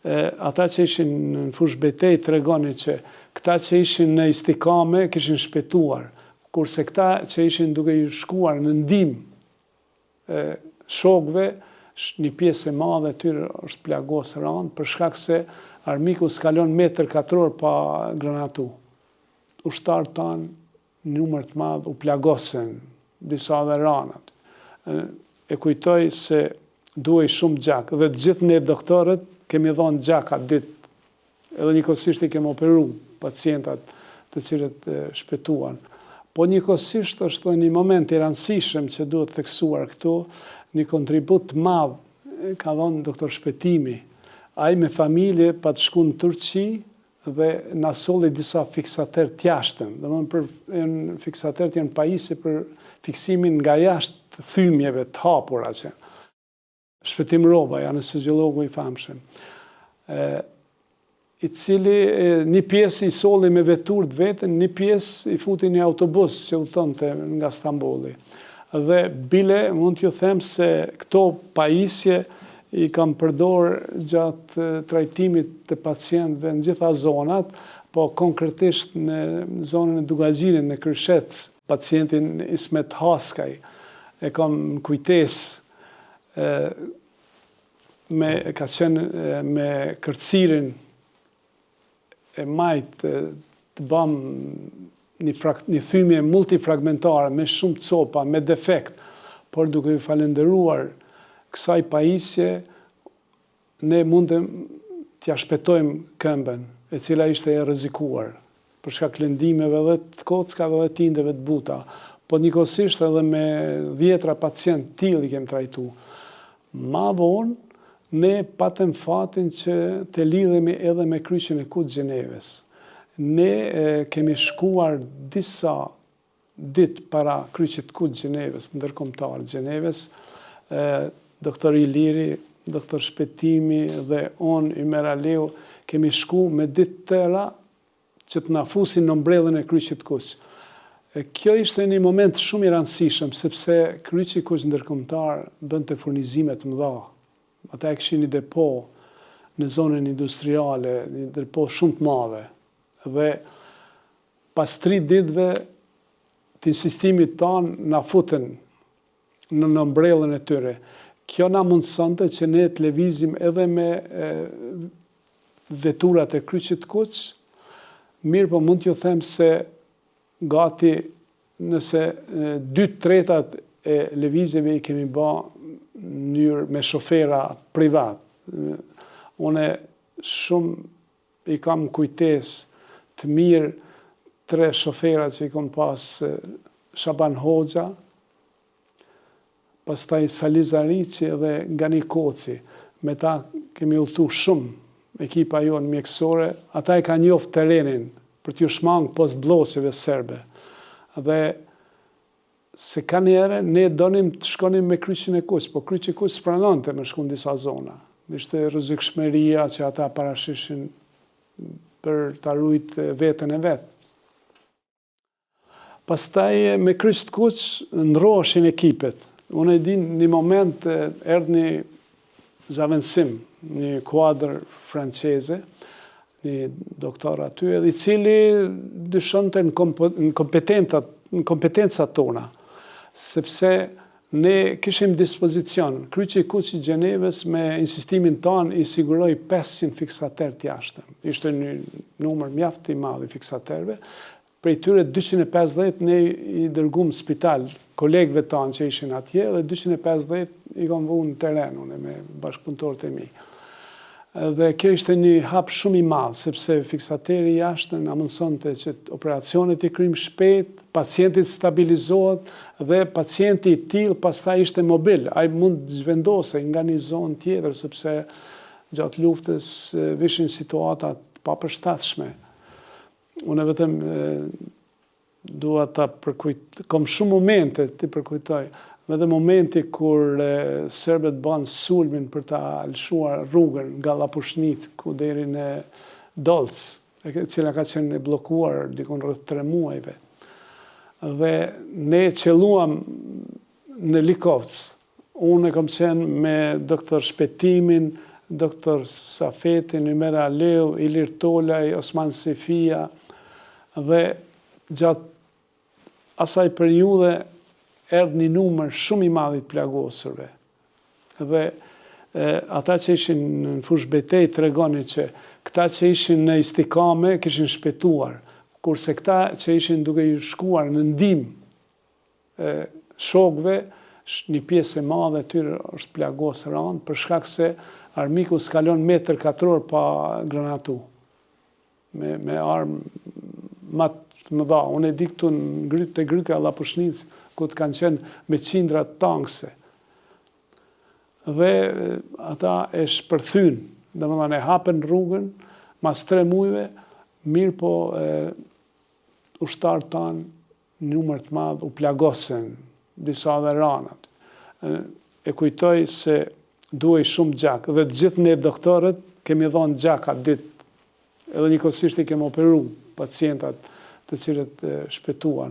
ata që ishin në fushë betejë tregonin që këta që ishin në istikame kishin shpëtuar, kurse këta që ishin duke i shkuar në ndihmë shokëve, një pjesë e madhe e tyre është plagosur rënd për shkak se armiku s'kalon metër katror pa granatu. Ushtarët tanë në numër të madh u plagosën, disa dhe ranat. E kujtoj se duhej shumë gjak, dhe të gjithë ne doktorët kemi dhënë gjak atë ditë, edhe njëkohësisht i kemi operu pacientat të cilët shpëtuan. Po njëkohësisht është një moment i rëndësishëm që duhet theksuar këtu, një kontribut të madh ka dhënë doktor Shpëtimi. Ai me familje pa të shku në Turqi dhe na solli disa fiksater të jashtëm. Domethënë fiksaterët janë pajisje për fiksimin nga jashtë të thymjeve të hapura që. Shpëtim Roba, anesteziologu i famshëm, i cili një pjesë i solli me vetur të vetën, një pjesë i futi një autobus që udhëtonte nga Stambolli. Dhe bile mund t'ju them se këto pajisje i kam përdor gjatë trajtimit të pacientëve në gjitha zonat, po konkretisht në zonën e Dugaxhinit, në Kryshec, pacientin Ismet Haskaj, e kam në kujtesë, ka qenë me kërcirin e majtë të bam një thymje multifragmentare me shumë copa, me defekt, por duke i falenderuar kësaj pajisje, ne mundem t'ja shpëtojmë këmbën, e cila ishte e rrezikuar, për shkak lëndimeve dhe të kockave dhe tindeve të buta, po njëkohësisht edhe me 10 pacient tillë i kem trajtu. Ma vonë, ne patëm fatin që të lidhemi edhe me kryqin e Kutë Gjeneves. Ne kemi shkuar disa ditë para kryqit Kutë Gjeneves, ndërkombëtar Gjeneves, doktor Iliri, doktor Shpëtimi dhe unë, Ymer Aleu, kemi shku me ditë tëra që të na fusin në mbrellën e kryqit Kuq. Kjo ishte një moment shumë i rëndësishëm, sepse kryqi Kuq ndërkombëtar bënte furnizime të mëdha. Ata e kishin një depo në zonën industriale, një depo shumë të madhe. Dhe pas 3 ditëve të insistimit tanë na futen në mbrellën e tyre. Kjo na mundësonte që ne të lëvizim edhe me veturat e kryqit Kuq, mirë po mund t'ju them se gati nëse 2/3 e lëvizjeve i kemi bë me shofera privat. Une shumë i kam kujtesë të mirë 3 shofera që i kom pas Shaban Hoxha, pastaj Saliz Ariqi dhe Gani Koci. Me ta kemi udhëtu shumë ekipa jonë mjekësore, ata e ka njoft terrenin për t'ju shmangë postbllosjeve serbe. Dhe se ka njerë, ne donim të shkonim me kryqin e Kuq, po kryqi Kuq s'pranonte me shku në disa zona. Ishte rrezikshmëria që ata parashishin për ta ruajtur veten e vet. Pastaj me kryq të Kuq ndroheshin ekipet. Unë e di një moment erdhi një zavendësim, një kuadër franceze, një doktor aty, edhe i cili dyshonte në kompetencat tona, sepse ne kishim dispozicion. Kryqi Kuq i Gjeneves me insistimin tanë i siguroi 500 fiksater të jashtëm. Ishte një numër mjaft i madh i fiksaterëve. Prej tyre 250 ne i dërguam në spital kolegëve tanë që ishin atje dhe 250 i kam vënë në teren unë me bashkëpunëtorët e mi. Dhe kjo ishte një hap shumë i madh, sepse fiksateri jashtë na mundsonte që operacionet i kryjmë shpejt, pacienti stabilizohet dhe pacienti i tillë pastaj ishte mobil, ai mund të zhvendosej nga një zonë tjetër sepse gjatë luftës vishin situata të papërshtatshme. Unë vetëm dua ta përkujtoj, kam shumë momente të përkujtoj, edhe momenti kur serbët banë sulmin për ta lëshuar rrugën nga Llapushnik ku deri në Dolc, e cila ka qenë e bllokuar dikon rreth 3 muajve. Dhe ne qelluam në Likovc. Unë kam qenë me doktor Shpëtimin Doktor Safeti, Numera Leu, Ilir Tolaj, Osman Sefia, dhe gjatë asaj periudhe erdhë një numër shumë i madh i plagosurve. Dhe ata që ishin në fushë betejë tregonin që këta që ishin në istikame kishin shpëtuar, kurse këta që ishin duke i shkuar në ndihmë shokëve, një pjesë e madhe e tyre është plagosur anë për shkak se armiku s'kalon metër katror pa granatu me armë më të mëdha. Unë e di këtu te Gryka Llapushnjc, ku të kanë qenë me qindra tankse. Dhe ata e shpërthyn, domethënë e hapën rrugën mas 3 muajve, mirë po ushtarët tanë në numër të madh u plagosën, disa dhe ranat. E kujtoj se duhej shumë gjak, dhe të gjithë ne doktorët kemi dhënë gjak atë ditë, edhe njëkohësisht i kemi operu pacientat të cilët shpëtuan.